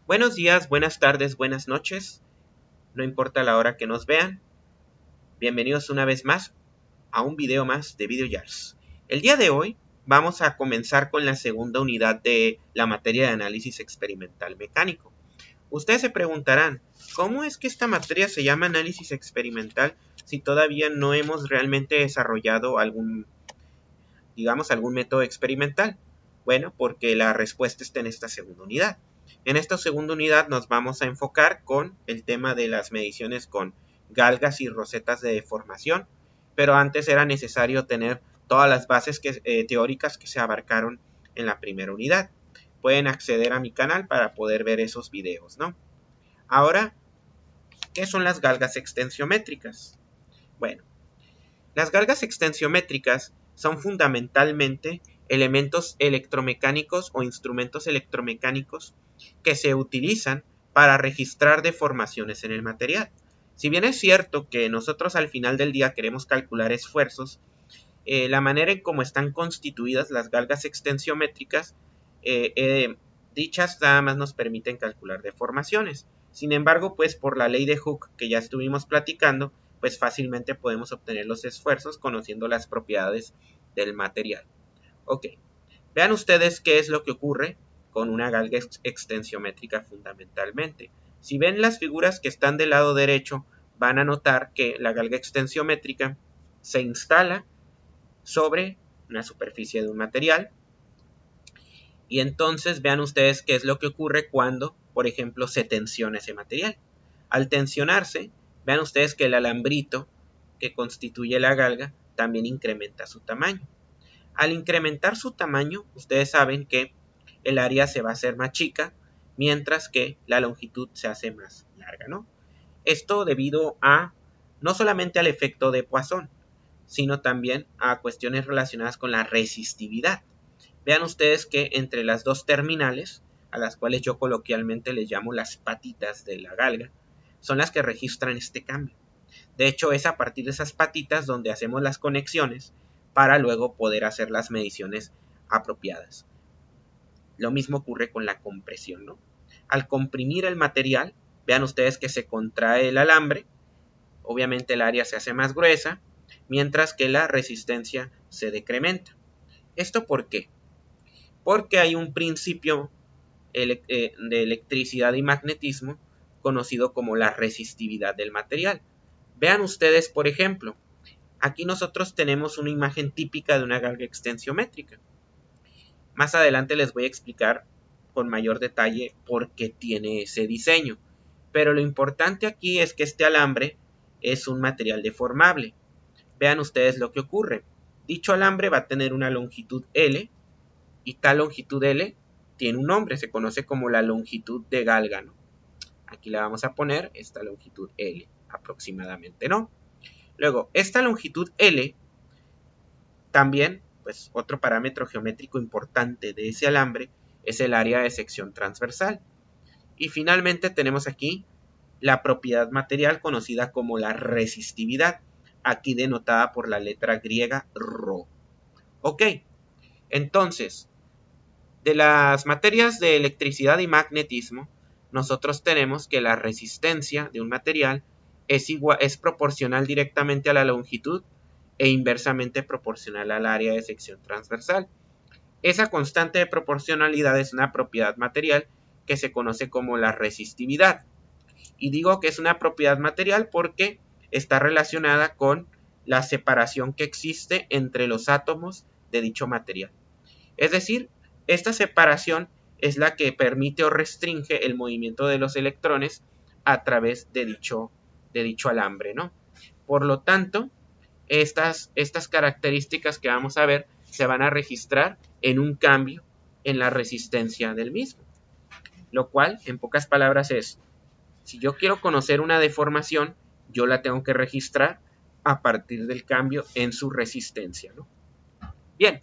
Buenos días, buenas tardes, buenas noches, no importa la hora que nos vean. Bienvenidos una vez más a un video más de VideoJars. El día de hoy vamos a comenzar con la segunda unidad de la materia de análisis experimental mecánico. Ustedes se preguntarán, ¿cómo es que esta materia se llama análisis experimental si todavía no hemos realmente desarrollado algún método experimental? Bueno, porque la respuesta está en esta segunda unidad. En esta segunda unidad nos vamos a enfocar con el tema de las mediciones con galgas y rosetas de deformación, pero antes era necesario tener todas las bases teóricas que se abarcaron en la primera unidad. Pueden acceder a mi canal para poder ver esos videos, ¿no? Ahora, ¿qué son las galgas extensiométricas? Bueno, las galgas extensiométricas son fundamentalmente elementos electromecánicos o instrumentos electromecánicos que se utilizan para registrar deformaciones en el material. Si bien es cierto que nosotros al final del día queremos calcular esfuerzos, la manera en cómo están constituidas las galgas extensiométricas, dichas nada más nos permiten calcular deformaciones. Sin embargo, pues por la ley de Hooke que ya estuvimos platicando, pues fácilmente podemos obtener los esfuerzos conociendo las propiedades del material. Ok, vean ustedes qué es lo que ocurre con una galga extensiométrica fundamentalmente. Si ven las figuras que están del lado derecho, van a notar que la galga extensiométrica se instala sobre una superficie de un material. Y entonces vean ustedes qué es lo que ocurre cuando, por ejemplo, se tensiona ese material. Al tensionarse, vean ustedes que el alambrito que constituye la galga también incrementa su tamaño. Al incrementar su tamaño, ustedes saben que el área se va a hacer más chica, mientras que la longitud se hace más larga, ¿no? Esto debido a no solamente al efecto de Poisson, sino también a cuestiones relacionadas con la resistividad. Vean ustedes que entre las dos terminales, a las cuales yo coloquialmente les llamo las patitas de la galga, son las que registran este cambio. De hecho, es a partir de esas patitas donde hacemos las conexiones para luego poder hacer las mediciones apropiadas. Lo mismo ocurre con la compresión, ¿no? Al comprimir el material, vean ustedes que se contrae el alambre, obviamente el área se hace más gruesa, mientras que la resistencia se decrementa. ¿Esto por qué? Porque hay un principio de electricidad y magnetismo conocido como la resistividad del material. Vean ustedes, por ejemplo, aquí nosotros tenemos una imagen típica de una galga extensiométrica. Más adelante les voy a explicar con mayor detalle por qué tiene ese diseño. Pero lo importante aquí es que este alambre es un material deformable. Vean ustedes lo que ocurre. Dicho alambre va a tener una longitud L y tal longitud L tiene un nombre, se conoce como la longitud de galga, ¿no? Aquí le vamos a poner esta longitud L aproximadamente, ¿no? Luego, esta longitud L también, pues otro parámetro geométrico importante de ese alambre es el área de sección transversal. Y finalmente tenemos aquí la propiedad material conocida como la resistividad, aquí denotada por la letra griega ρ. Ok, entonces, de las materias de electricidad y magnetismo, nosotros tenemos que la resistencia de un material es proporcional directamente a la longitud e inversamente proporcional al área de sección transversal. Esa constante de proporcionalidad es una propiedad material que se conoce como la resistividad. Y digo que es una propiedad material porque está relacionada con la separación que existe entre los átomos de dicho material. Es decir, esta separación es la que permite o restringe el movimiento de los electrones a través de dicho alambre, ¿no? Por lo tanto, estas características que vamos a ver se van a registrar en un cambio en la resistencia del mismo. Lo cual, en pocas palabras, es, si yo quiero conocer una deformación, yo la tengo que registrar a partir del cambio en su resistencia, ¿no? Bien,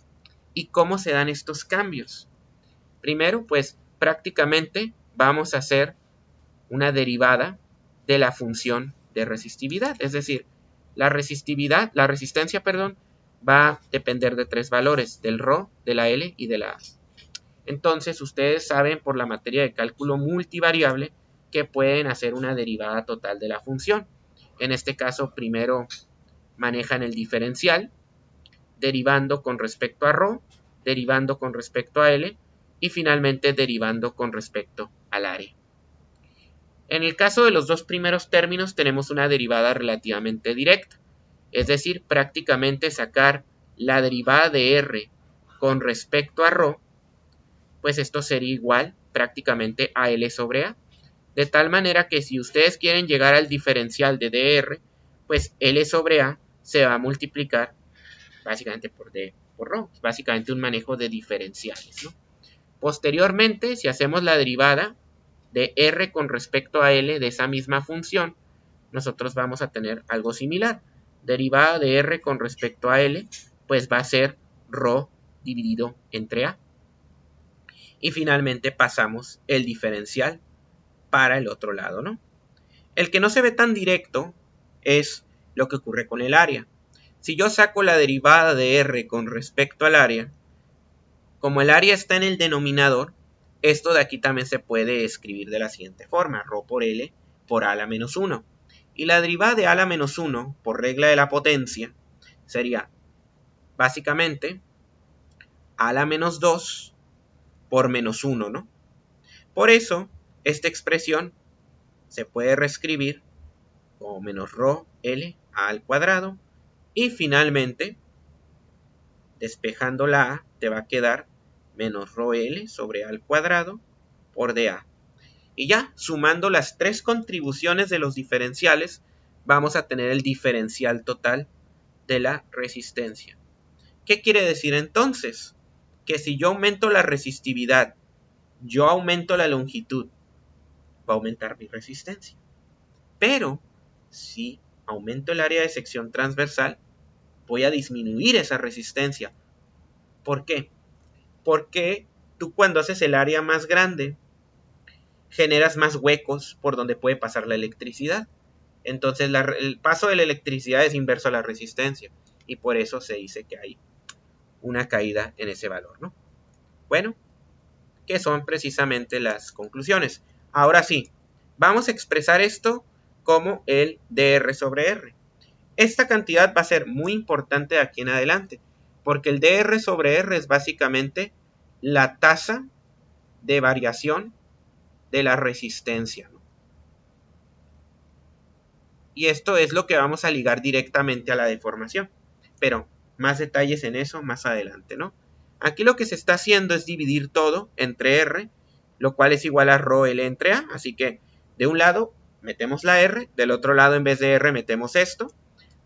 ¿y cómo se dan estos cambios? Primero, pues prácticamente vamos a hacer una derivada de la función de resistividad. Es decir, la resistencia, va a depender de tres valores, del ρ, de la L y de la A. Entonces ustedes saben por la materia de cálculo multivariable que pueden hacer una derivada total de la función. En este caso primero manejan el diferencial, derivando con respecto a ρ, derivando con respecto a L y finalmente derivando con respecto al área. En el caso de los dos primeros términos tenemos una derivada relativamente directa, es decir, prácticamente sacar la derivada de R con respecto a ρ, pues esto sería igual prácticamente a L sobre A, de tal manera que si ustedes quieren llegar al diferencial de dr, pues L sobre A se va a multiplicar básicamente por D por ρ, es básicamente un manejo de diferenciales, ¿no? Posteriormente, si hacemos la derivada de R con respecto a L de esa misma función, nosotros vamos a tener algo similar. Derivada de R con respecto a L, pues va a ser ρ dividido entre A. Y finalmente pasamos el diferencial para el otro lado, ¿no? El que no se ve tan directo es lo que ocurre con el área. Si yo saco la derivada de R con respecto al área, como el área está en el denominador, esto de aquí también se puede escribir de la siguiente forma, ρ por L por A a la menos 1. Y la derivada de A a la menos 1, por regla de la potencia, sería básicamente A a la menos 2 por menos 1, ¿no? Por eso, esta expresión se puede reescribir como menos ρ L A al cuadrado. Y finalmente, despejando la A, te va a quedar menos ρ L sobre A al cuadrado por dA. Y ya, sumando las tres contribuciones de los diferenciales, vamos a tener el diferencial total de la resistencia. ¿Qué quiere decir entonces? Que si yo aumento la resistividad, yo aumento la longitud, va a aumentar mi resistencia. Pero si aumento el área de sección transversal, voy a disminuir esa resistencia. ¿Por qué? Porque tú cuando haces el área más grande, generas más huecos por donde puede pasar la electricidad. Entonces el paso de la electricidad es inverso a la resistencia. Y por eso se dice que hay una caída en ese valor, ¿no? Bueno, que son precisamente las conclusiones. Ahora sí, vamos a expresar esto como el dr sobre r. Esta cantidad va a ser muy importante de aquí en adelante, porque el dr sobre r es básicamente la tasa de variación de la resistencia, ¿no? Y esto es lo que vamos a ligar directamente a la deformación. Pero más detalles en eso más adelante, ¿no? Aquí lo que se está haciendo es dividir todo entre R, lo cual es igual a ρ L entre A. Así que de un lado metemos la R, del otro lado en vez de R metemos esto,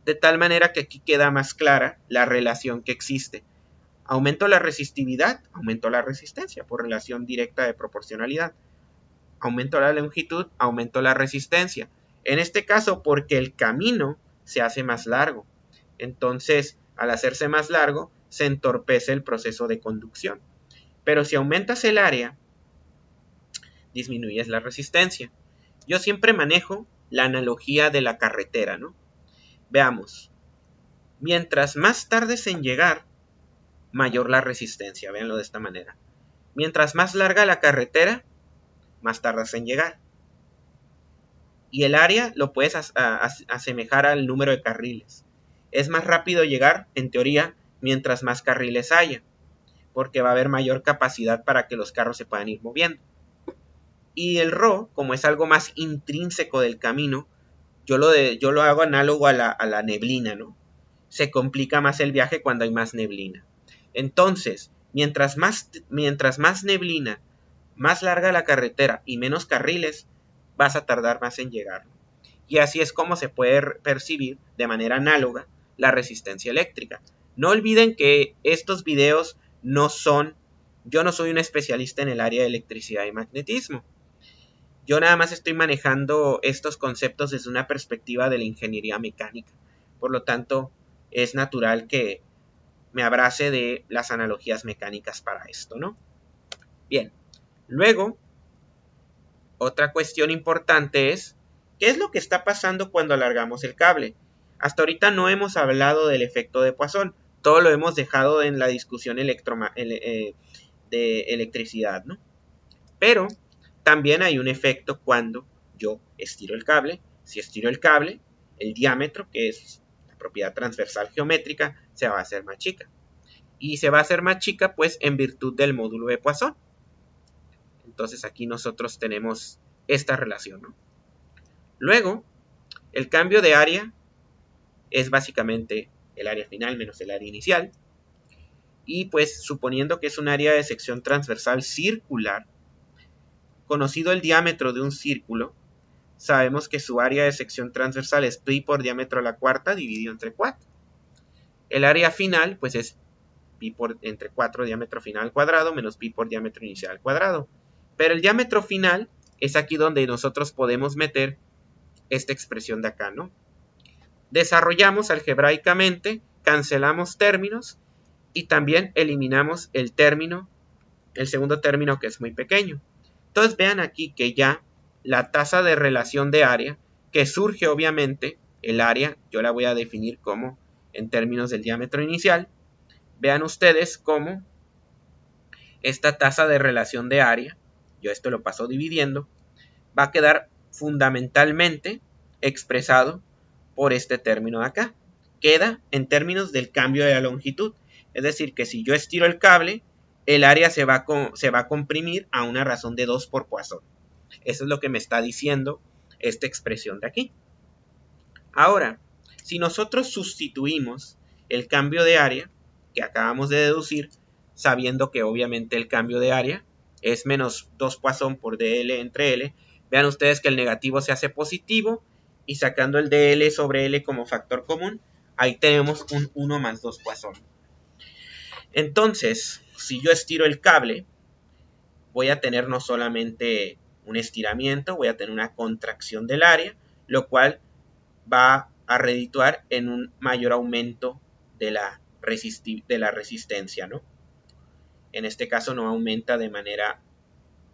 de tal manera que aquí queda más clara la relación que existe. Aumento la resistividad, aumento la resistencia por relación directa de proporcionalidad. Aumento la longitud, aumento la resistencia. En este caso porque el camino se hace más largo. Entonces, al hacerse más largo, se entorpece el proceso de conducción. Pero si aumentas el área, disminuyes la resistencia. Yo siempre manejo la analogía de la carretera, ¿no? Veamos. Mientras más tardes en llegar, mayor la resistencia. Véanlo de esta manera. Mientras más larga la carretera, más tardas en llegar. Y el área lo puedes asemejar al número de carriles. Es más rápido llegar, en teoría, mientras más carriles haya, porque va a haber mayor capacidad para que los carros se puedan ir moviendo. Y el ρ, como es algo más intrínseco del camino, yo lo hago análogo a la neblina, ¿no? Se complica más el viaje cuando hay más neblina. Entonces, mientras más neblina, más larga la carretera y menos carriles, vas a tardar más en llegar. Y así es como se puede percibir de manera análoga la resistencia eléctrica. No olviden que estos videos yo no soy un especialista en el área de electricidad y magnetismo. Yo nada más estoy manejando estos conceptos desde una perspectiva de la ingeniería mecánica. Por lo tanto, es natural que me abrace de las analogías mecánicas para esto, ¿no? Bien, luego, otra cuestión importante es, ¿qué es lo que está pasando cuando alargamos el cable? Hasta ahorita no hemos hablado del efecto de Poisson, todo lo hemos dejado en la discusión de electricidad, ¿no? Pero también hay un efecto cuando yo estiro el cable. Si estiro el cable, el diámetro, que es la propiedad transversal geométrica, se va a hacer más chica. Y se va a hacer más chica pues en virtud del módulo de Poisson. Entonces aquí nosotros tenemos esta relación, ¿no? Luego, el cambio de área es básicamente el área final menos el área inicial. Y pues suponiendo que es un área de sección transversal circular, conocido el diámetro de un círculo, sabemos que su área de sección transversal es pi por diámetro a la cuarta dividido entre 4. El área final pues es pi por entre 4 diámetro final al cuadrado menos pi por diámetro inicial al cuadrado. Pero el diámetro final es aquí donde nosotros podemos meter esta expresión de acá, ¿no? Desarrollamos algebraicamente, cancelamos términos y también eliminamos el término, el segundo término que es muy pequeño. Entonces vean aquí que ya la tasa de relación de área, que surge obviamente, el área, yo la voy a definir como en términos del diámetro inicial. Vean ustedes cómo esta tasa de relación de área, yo esto lo paso dividiendo, va a quedar fundamentalmente expresado por este término de acá. Queda en términos del cambio de la longitud. Es decir, que si yo estiro el cable, el área se va a comprimir a una razón de 2 por Poisson. Eso es lo que me está diciendo esta expresión de aquí. Ahora, si nosotros sustituimos el cambio de área que acabamos de deducir, sabiendo que obviamente el cambio de área es menos 2 Poisson por dl entre L, vean ustedes que el negativo se hace positivo y sacando el dl sobre L como factor común, ahí tenemos un 1 más 2 Poisson. Entonces, si yo estiro el cable, voy a tener no solamente un estiramiento, voy a tener una contracción del área, lo cual va a redituar en un mayor aumento de la resistencia, ¿no? En este caso no aumenta de manera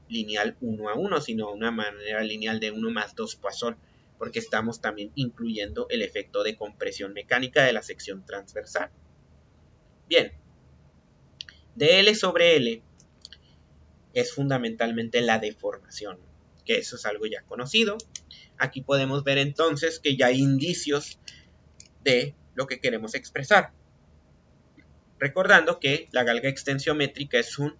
lineal 1 a 1, sino una manera lineal de 1 más 2 Poisson, porque estamos también incluyendo el efecto de compresión mecánica de la sección transversal. Bien, dl sobre L es fundamentalmente la deformación, que eso es algo ya conocido. Aquí podemos ver entonces que ya hay indicios de lo que queremos expresar. Recordando que la galga extensiométrica es un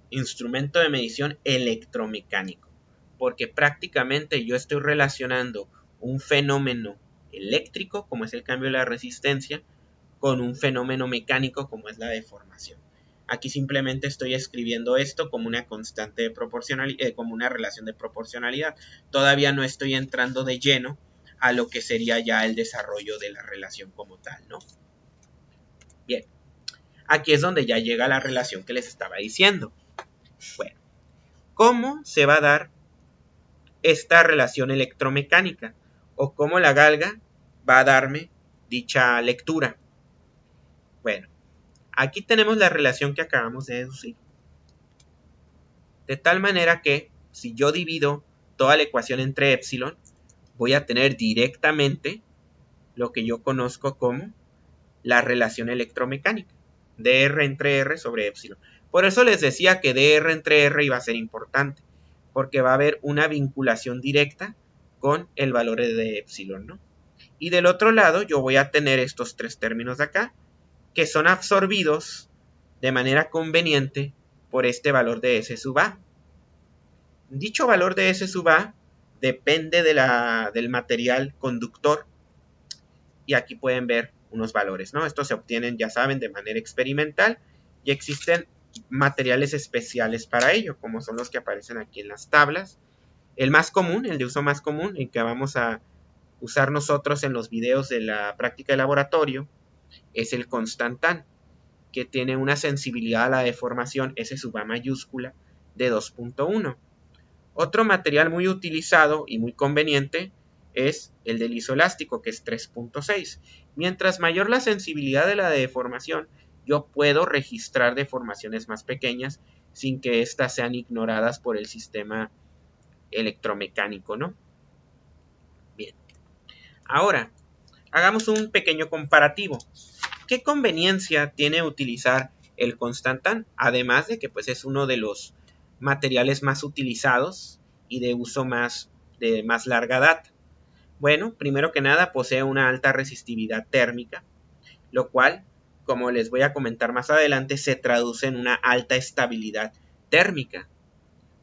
instrumento de medición electromecánico, porque prácticamente yo estoy relacionando un fenómeno eléctrico, como es el cambio de la resistencia, con un fenómeno mecánico, como es la deformación. Aquí simplemente estoy escribiendo esto como una constante de proporcionalidad, como una relación de proporcionalidad. Todavía no estoy entrando de lleno a lo que sería ya el desarrollo de la relación como tal, ¿no? Bien, aquí es donde ya llega la relación que les estaba diciendo. Bueno, ¿cómo se va a dar esta relación electromecánica? ¿O cómo la galga va a darme dicha lectura? Bueno, aquí tenemos la relación que acabamos de deducir. De tal manera que si yo divido toda la ecuación entre epsilon, voy a tener directamente lo que yo conozco como la relación electromecánica. dr entre r sobre epsilon. Por eso les decía que dr entre r iba a ser importante, porque va a haber una vinculación directa con el valor de epsilon, ¿no? Y del otro lado yo voy a tener estos tres términos de acá, que son absorbidos de manera conveniente por este valor de S sub A. Dicho valor de S sub A depende del material conductor, y aquí pueden ver unos valores, ¿no? Estos se obtienen, ya saben, de manera experimental, y existen materiales especiales para ello, como son los que aparecen aquí en las tablas. El más común, el de uso más común, el que vamos a usar nosotros en los videos de la práctica de laboratorio, es el Constantan, que tiene una sensibilidad a la deformación S sub A mayúscula de 2.1. Otro material muy utilizado y muy conveniente es el del isoelástico, que es 3.6. Mientras mayor la sensibilidad de la deformación, yo puedo registrar deformaciones más pequeñas sin que éstas sean ignoradas por el sistema electromecánico, ¿no? Bien. Ahora, hagamos un pequeño comparativo. ¿Qué conveniencia tiene utilizar el Constantan, además de que pues es uno de los materiales más utilizados y de uso de más larga data. Bueno, primero que nada posee una alta resistividad térmica, lo cual, como les voy a comentar más adelante, se traduce en una alta estabilidad térmica.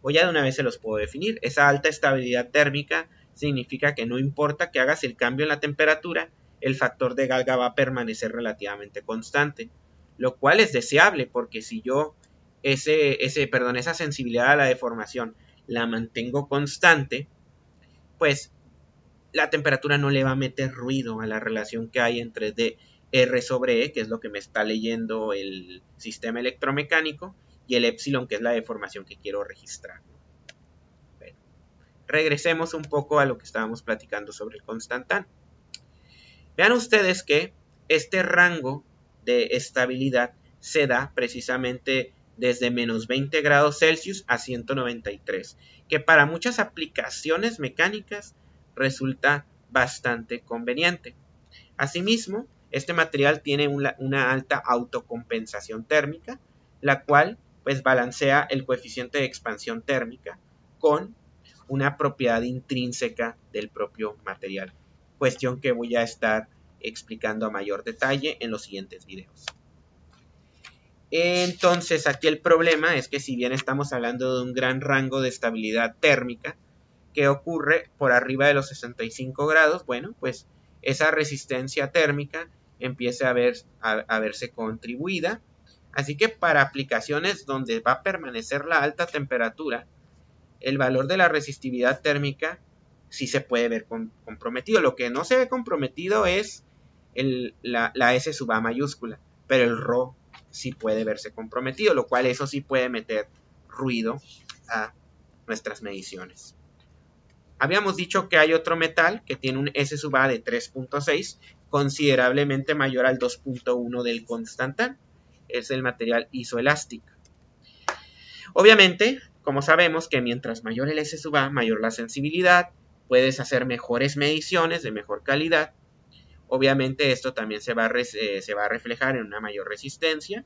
O ya de una vez se los puedo definir. Esa alta estabilidad térmica significa que no importa que hagas el cambio en la temperatura, el factor de Galga va a permanecer relativamente constante, lo cual es deseable porque si yo esa sensibilidad a la deformación la mantengo constante, pues la temperatura no le va a meter ruido a la relación que hay entre R sobre E, que es lo que me está leyendo el sistema electromecánico, y el epsilon, que es la deformación que quiero registrar. Bueno, regresemos un poco a lo que estábamos platicando sobre el Constantan. Vean ustedes que este rango de estabilidad se da precisamente desde menos 20 grados Celsius a 193, que para muchas aplicaciones mecánicas resulta bastante conveniente. Asimismo, este material tiene una alta autocompensación térmica, la cual pues balancea el coeficiente de expansión térmica con una propiedad intrínseca del propio material, cuestión que voy a estar explicando a mayor detalle en los siguientes videos. Entonces, aquí el problema es que si bien estamos hablando de un gran rango de estabilidad térmica que ocurre por arriba de los 65 grados, bueno, pues esa resistencia térmica empieza a verse contribuida. Así que para aplicaciones donde va a permanecer la alta temperatura, el valor de la resistividad térmica sí se puede ver comprometido. Lo que no se ve comprometido es la S sub A mayúscula, pero el Rho sí puede verse comprometido, lo cual eso sí puede meter ruido a nuestras mediciones. Habíamos dicho que hay otro metal que tiene un S sub A de 3.6, considerablemente mayor al 2.1 del Constantan. Es el material isoelástico. Obviamente, como sabemos que mientras mayor el S sub A, mayor la sensibilidad, puedes hacer mejores mediciones de mejor calidad. Obviamente esto también se va a reflejar en una mayor resistencia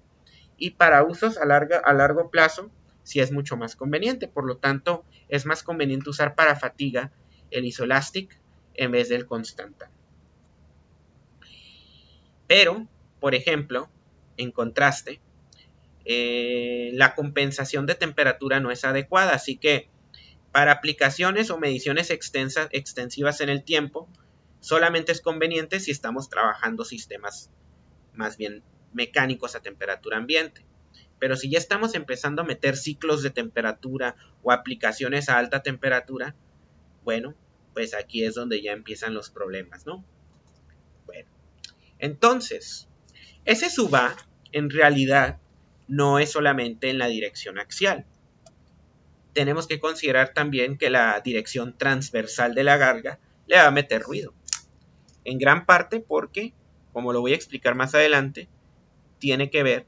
y para usos a largo plazo sí es mucho más conveniente. Por lo tanto, es más conveniente usar para fatiga el Isolastic en vez del Constantan. Pero, por ejemplo, en contraste, la compensación de temperatura no es adecuada, así que para aplicaciones o mediciones extensivas en el tiempo, solamente es conveniente si estamos trabajando sistemas más bien mecánicos a temperatura ambiente. Pero si ya estamos empezando a meter ciclos de temperatura o aplicaciones a alta temperatura, bueno, pues aquí es donde ya empiezan los problemas, ¿no? Bueno, entonces, ese sub A en realidad no es solamente en la dirección axial. Tenemos que considerar también que la dirección transversal de la galga le va a meter ruido. En gran parte porque, como lo voy a explicar más adelante, tiene que ver,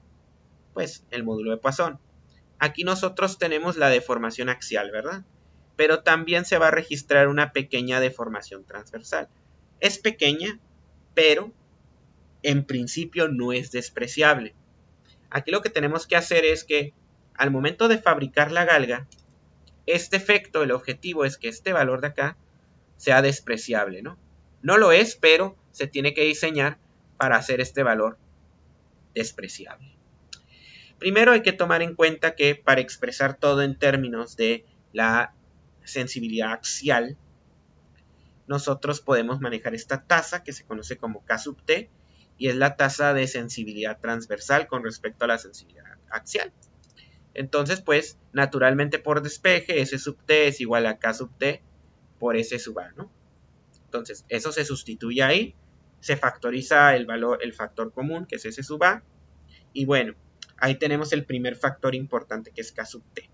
pues, el módulo de Poisson. Aquí nosotros tenemos la deformación axial, ¿verdad? Pero también se va a registrar una pequeña deformación transversal. Es pequeña, pero en principio no es despreciable. Aquí lo que tenemos que hacer es que al momento de fabricar la galga, este efecto, el objetivo es que este valor de acá sea despreciable, ¿no? No lo es, pero se tiene que diseñar para hacer este valor despreciable. Primero hay que tomar en cuenta que para expresar todo en términos de la sensibilidad axial, nosotros podemos manejar esta tasa que se conoce como K sub T y es la tasa de sensibilidad transversal con respecto a la sensibilidad axial. Entonces, pues, naturalmente por despeje, S sub T es igual a K sub T por S sub A, ¿no? Entonces, eso se sustituye ahí, se factoriza el factor común, que es S sub A, y bueno, ahí tenemos el primer factor importante, que es K sub T.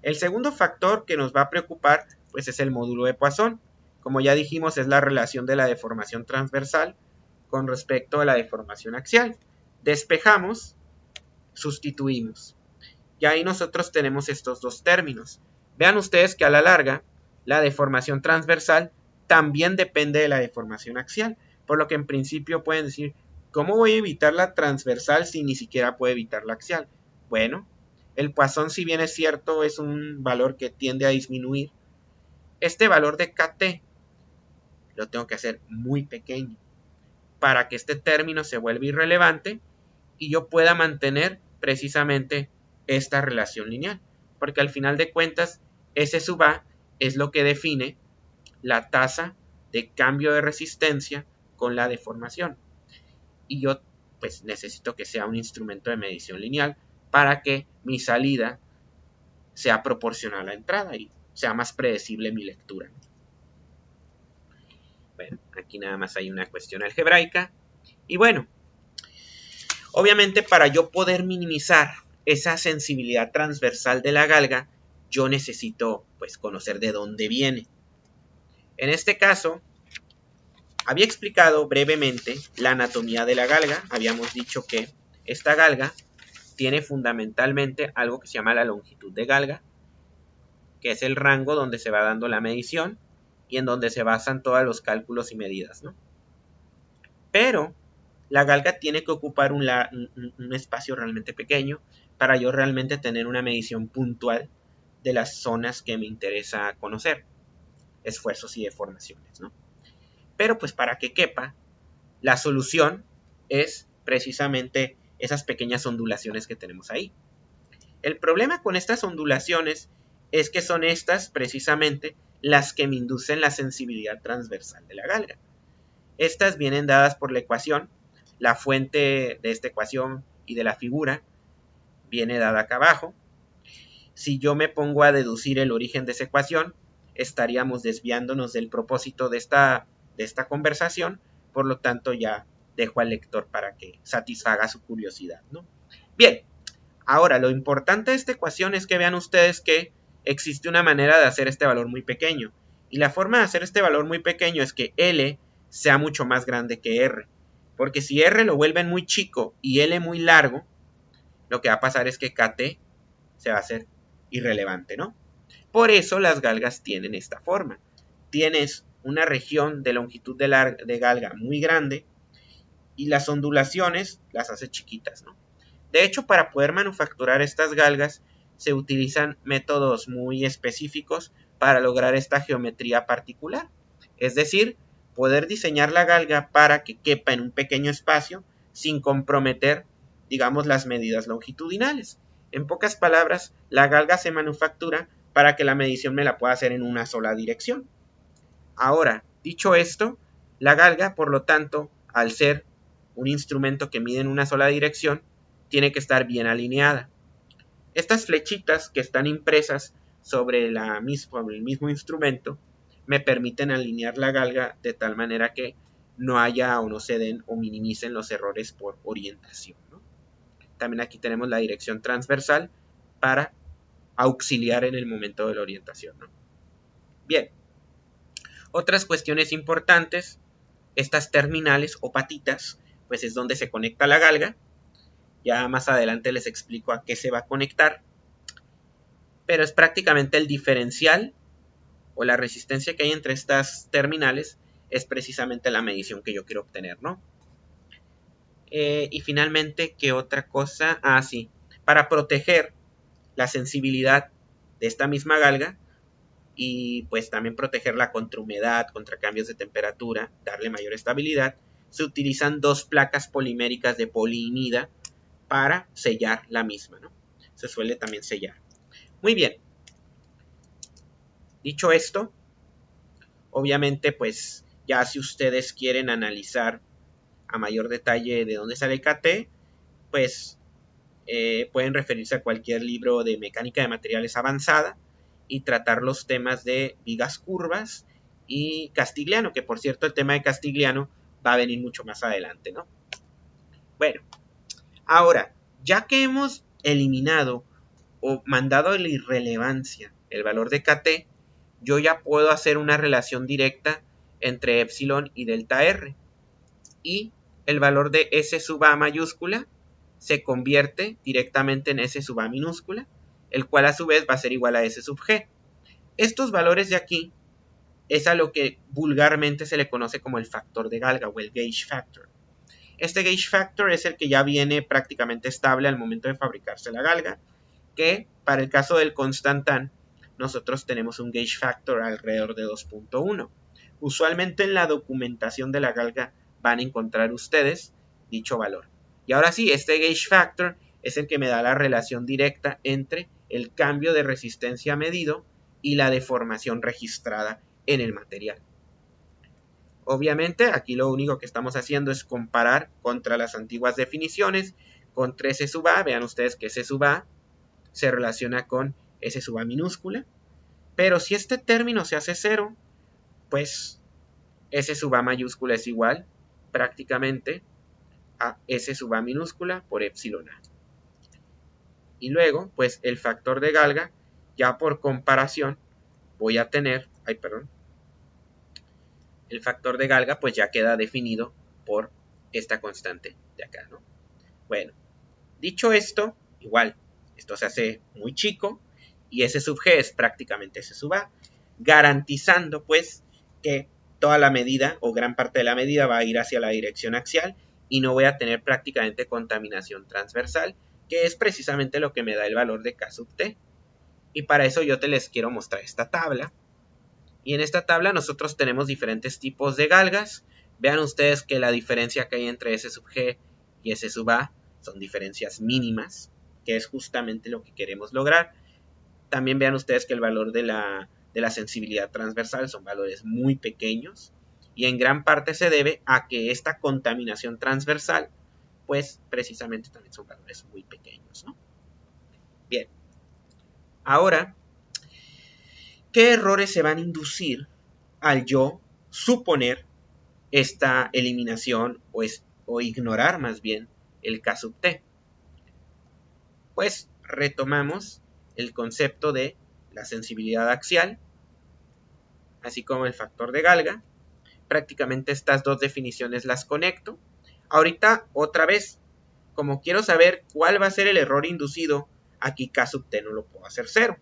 El segundo factor que nos va a preocupar, pues, es el módulo de Poisson. Como ya dijimos, es la relación de la deformación transversal con respecto a la deformación axial. Despejamos, sustituimos. Y ahí nosotros tenemos estos dos términos. Vean ustedes que a la larga, la deformación transversal también depende de la deformación axial, por lo que en principio pueden decir, ¿Cómo voy a evitar la transversal si ni siquiera puedo evitar la axial? Bueno, el Poisson, si bien es cierto, es un valor que tiende a disminuir. Este valor de KT lo tengo que hacer muy pequeño para que este término se vuelva irrelevante y yo pueda mantener precisamente esta relación lineal. Porque al final de cuentas, S sub A es lo que define la tasa de cambio de resistencia con la deformación. Y yo pues necesito que sea un instrumento de medición lineal para que mi salida sea proporcional a la entrada y sea más predecible mi lectura. Bueno, aquí nada más hay una cuestión algebraica. Y bueno, obviamente para yo poder minimizar esa sensibilidad transversal de la galga, yo necesito pues conocer de dónde viene. En este caso, había explicado brevemente la anatomía de la galga. Habíamos dicho que esta galga tiene fundamentalmente algo que se llama la longitud de galga, que es el rango donde se va dando la medición y en donde se basan todos los cálculos y medidas, ¿no? Pero la galga tiene que ocupar un espacio realmente pequeño para yo realmente tener una medición puntual de las zonas que me interesa conocer, esfuerzos y deformaciones, ¿no? Pero pues para que quepa, la solución es precisamente esas pequeñas ondulaciones que tenemos ahí. El problema con estas ondulaciones es que son estas precisamente las que me inducen la sensibilidad transversal de la galga. Estas vienen dadas por la ecuación. La fuente de esta ecuación y de la figura viene dada acá abajo. Si yo me pongo a deducir el origen de esa ecuación, estaríamos desviándonos del propósito de esta conversación. Por lo tanto, ya dejo al lector para que satisfaga su curiosidad, ¿no? Bien, ahora lo importante de esta ecuación es que vean ustedes que existe una manera de hacer este valor muy pequeño. Y la forma de hacer este valor muy pequeño es que L sea mucho más grande que R. Porque si R lo vuelven muy chico y L muy largo, lo que va a pasar es que KT se va a hacer irrelevante, ¿no? Por eso las galgas tienen esta forma. Tienes una región de longitud de galga muy grande y las ondulaciones las hace chiquitas, ¿no? De hecho, para poder manufacturar estas galgas se utilizan métodos muy específicos para lograr esta geometría particular. Es decir, poder diseñar la galga para que quepa en un pequeño espacio sin comprometer, digamos, las medidas longitudinales. En pocas palabras, la galga se manufactura para que la medición me la pueda hacer en una sola dirección. Ahora, dicho esto, la galga, por lo tanto, al ser un instrumento que mide en una sola dirección, tiene que estar bien alineada. Estas flechitas que están impresas sobre el mismo instrumento me permiten alinear la galga de tal manera que no haya o no se den o minimicen los errores por orientación, ¿no? También aquí tenemos la dirección transversal para auxiliar en el momento de la orientación, ¿no? Bien, otras cuestiones importantes, estas terminales o patitas, pues es donde se conecta la galga. Ya más adelante les explico a qué se va a conectar. Pero es prácticamente el diferencial o la resistencia que hay entre estas terminales es precisamente la medición que yo quiero obtener, ¿no? Y finalmente, ¿qué otra cosa? Sí, para proteger la sensibilidad de esta misma galga y pues también protegerla contra humedad, contra cambios de temperatura, darle mayor estabilidad, se utilizan dos placas poliméricas de poliimida para sellar la misma, ¿no? Se suele también sellar. Muy bien. Dicho esto, obviamente pues ya si ustedes quieren analizar a mayor detalle de dónde sale el KT, pues pueden referirse a cualquier libro de mecánica de materiales avanzada y tratar los temas de vigas curvas y Castigliano, que por cierto el tema de Castigliano va a venir mucho más adelante, ¿no? Bueno, ahora, ya que hemos eliminado o mandado a la irrelevancia el valor de KT, yo ya puedo hacer una relación directa entre epsilon y delta R. Y el valor de S sub A mayúscula se convierte directamente en S sub A minúscula, el cual a su vez va a ser igual a S sub G. Estos valores de aquí es a lo que vulgarmente se le conoce como el factor de galga o el gauge factor. Este gauge factor es el que ya viene prácticamente estable al momento de fabricarse la galga, que para el caso del Constantan nosotros tenemos un gauge factor alrededor de 2.1. Usualmente en la documentación de la galga van a encontrar ustedes dicho valor. Y ahora sí, este gauge factor es el que me da la relación directa entre el cambio de resistencia medido y la deformación registrada en el material. Obviamente aquí lo único que estamos haciendo es comparar contra las antiguas definiciones, contra S sub A. Vean ustedes que S sub A se relaciona con S sub A minúscula, pero si este término se hace cero, pues S sub A mayúscula es igual prácticamente a S sub A minúscula por epsilon A. Y luego, pues el factor de galga, ya por comparación, voy a tener, el factor de galga pues ya queda definido por esta constante de acá, ¿no? Bueno, dicho esto, igual, esto se hace muy chico y S sub G es prácticamente S sub A, garantizando pues que toda la medida o gran parte de la medida va a ir hacia la dirección axial y no voy a tener prácticamente contaminación transversal, que es precisamente lo que me da el valor de K sub T. Y para eso yo te les quiero mostrar esta tabla. Y en esta tabla nosotros tenemos diferentes tipos de galgas. Vean ustedes que la diferencia que hay entre S sub G y S sub A son diferencias mínimas, que es justamente lo que queremos lograr. También vean ustedes que el valor de la sensibilidad transversal son valores muy pequeños y en gran parte se debe a que esta contaminación transversal pues precisamente también son valores muy pequeños, ¿no? Bien, ahora, ¿qué errores se van a inducir al yo suponer esta eliminación o ignorar más bien el K sub T? Pues retomamos el concepto de la sensibilidad axial, así como el factor de galga. Prácticamente estas dos definiciones las conecto. Ahorita, otra vez, como quiero saber cuál va a ser el error inducido, aquí K sub T no lo puedo hacer cero.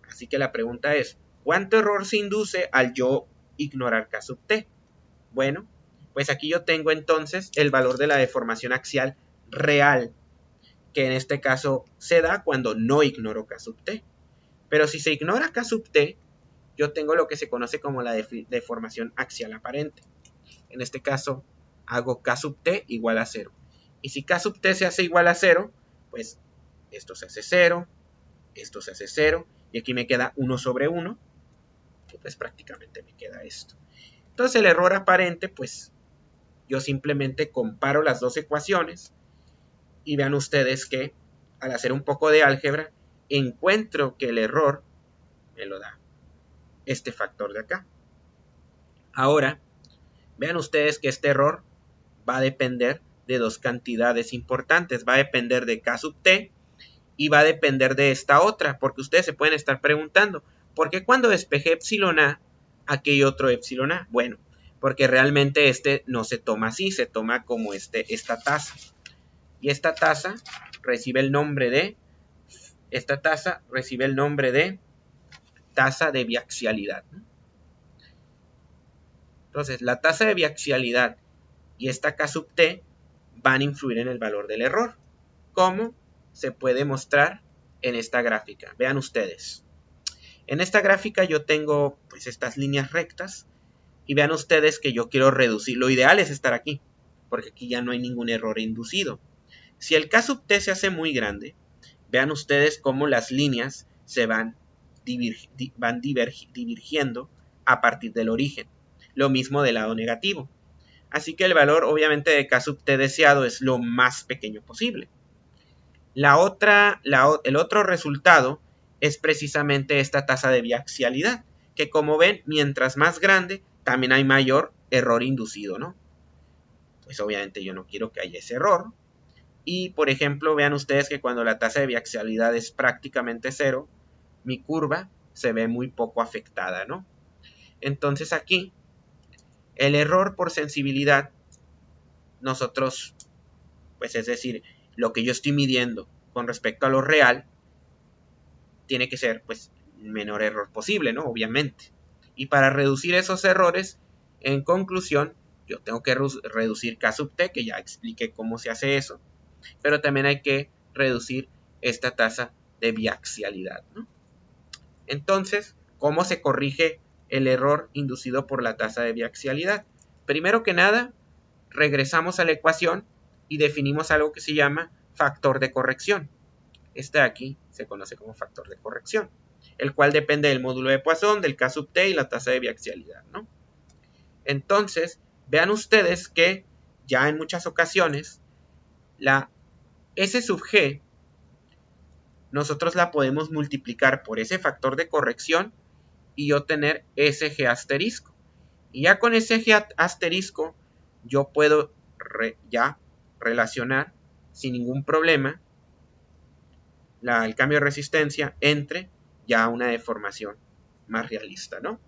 Así que la pregunta es, ¿cuánto error se induce al yo ignorar K sub T? Bueno, pues aquí yo tengo entonces el valor de la deformación axial real, que en este caso se da cuando no ignoro K sub T. Pero si se ignora K sub T, yo tengo lo que se conoce como la deformación axial aparente. En este caso, hago K sub T igual a 0. Y si K sub T se hace igual a 0, pues esto se hace 0, esto se hace 0, y aquí me queda 1 sobre 1, que pues prácticamente me queda esto. Entonces el error aparente, pues yo simplemente comparo las dos ecuaciones y vean ustedes que al hacer un poco de álgebra, encuentro que el error me lo da este factor de acá. Ahora, vean ustedes que este error va a depender de dos cantidades importantes. Va a depender de K sub T y va a depender de esta otra, porque ustedes se pueden estar preguntando, ¿por qué cuando despejé epsilon A, aquí hay otro epsilon A? Bueno, porque realmente este no se toma así, se toma como esta tasa. Y esta tasa recibe el nombre de tasa de biaxialidad. Entonces, la tasa de biaxialidad y esta K sub T van a influir en el valor del error. ¿Cómo? Se puede mostrar en esta gráfica. Vean ustedes. En esta gráfica yo tengo pues estas líneas rectas y vean ustedes que yo quiero reducir. Lo ideal es estar aquí, porque aquí ya no hay ningún error inducido. Si el K sub T se hace muy grande, vean ustedes cómo las líneas se van divergiendo a partir del origen. Lo mismo del lado negativo. Así que el valor obviamente de K sub T deseado es lo más pequeño posible. El otro resultado es precisamente esta tasa de biaxialidad, que como ven, mientras más grande, también hay mayor error inducido, ¿no? Pues obviamente yo no quiero que haya ese error. Y por ejemplo, vean ustedes que cuando la tasa de biaxialidad es prácticamente 0, mi curva se ve muy poco afectada, ¿no? Entonces aquí, el error por sensibilidad, nosotros, pues es decir, lo que yo estoy midiendo con respecto a lo real, tiene que ser pues el menor error posible, ¿no? Obviamente. Y para reducir esos errores, en conclusión, yo tengo que reducir K sub T, que ya expliqué cómo se hace eso, pero también hay que reducir esta tasa de biaxialidad, ¿no? Entonces, ¿cómo se corrige el error inducido por la tasa de biaxialidad? Primero que nada, regresamos a la ecuación y definimos algo que se llama factor de corrección. Este de aquí se conoce como factor de corrección, el cual depende del módulo de Poisson, del K sub T y la tasa de biaxialidad, ¿no? Entonces, vean ustedes que ya en muchas ocasiones la S sub G nosotros la podemos multiplicar por ese factor de corrección y obtener SG asterisco. Y ya con SG asterisco yo puedo ya relacionar sin ningún problema el cambio de resistencia entre ya una deformación más realista, ¿no?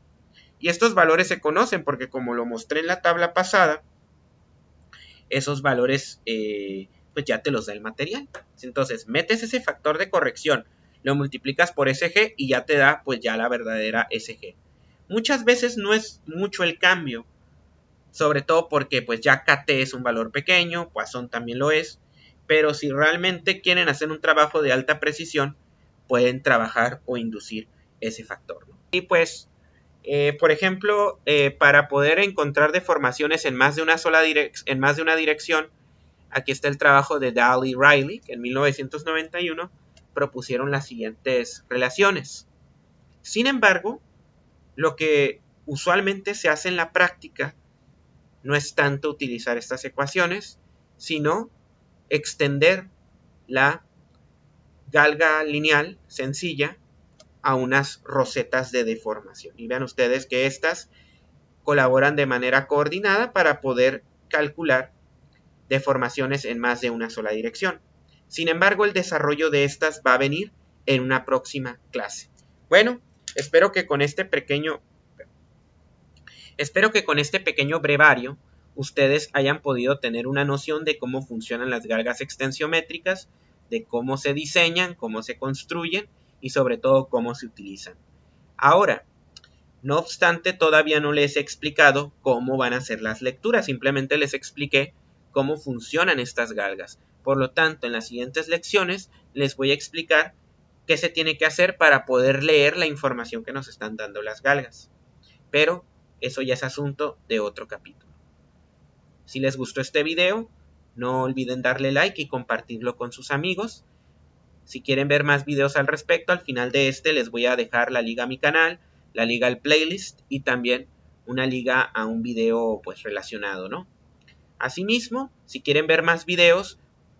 Y estos valores se conocen porque, como lo mostré en la tabla pasada, esos valores pues ya te los da el material. Entonces metes ese factor de corrección, lo multiplicas por SG y ya te da pues ya la verdadera SG. Muchas veces no es mucho el cambio, sobre todo porque pues ya KT es un valor pequeño, Poisson también lo es, pero si realmente quieren hacer un trabajo de alta precisión, pueden trabajar o inducir ese factor, ¿no? Y pues, por ejemplo, para poder encontrar deformaciones en más de una dirección, aquí está el trabajo de Dahl y Riley, que en 1991 propusieron las siguientes relaciones. Sin embargo, lo que usualmente se hace en la práctica no es tanto utilizar estas ecuaciones, sino extender la galga lineal sencilla a unas rosetas de deformación. Y vean ustedes que estas colaboran de manera coordinada para poder calcular deformaciones en más de una sola dirección. Sin embargo, el desarrollo de estas va a venir en una próxima clase. Bueno, espero que con este pequeño brevario ustedes hayan podido tener una noción de cómo funcionan las galgas extensiométricas, de cómo se diseñan, cómo se construyen y sobre todo cómo se utilizan. Ahora, no obstante, todavía no les he explicado cómo van a ser las lecturas, simplemente les expliqué cómo funcionan estas galgas. Por lo tanto, en las siguientes lecciones les voy a explicar qué se tiene que hacer para poder leer la información que nos están dando las galgas. Pero eso ya es asunto de otro capítulo. Si les gustó este video, no olviden darle like y compartirlo con sus amigos. Si quieren ver más videos al respecto, al final de este les voy a dejar la liga a mi canal, la liga al playlist y también una liga a un video pues relacionado, ¿no? Asimismo, si quieren ver más videos,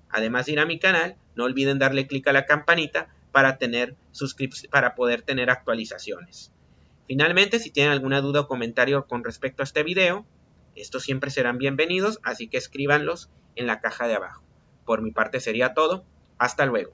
además de ir a mi canal, no olviden darle clic a la campanita para poder tener actualizaciones. Finalmente, si tienen alguna duda o comentario con respecto a este video, estos siempre serán bienvenidos, así que escríbanlos en la caja de abajo. Por mi parte sería todo. Hasta luego.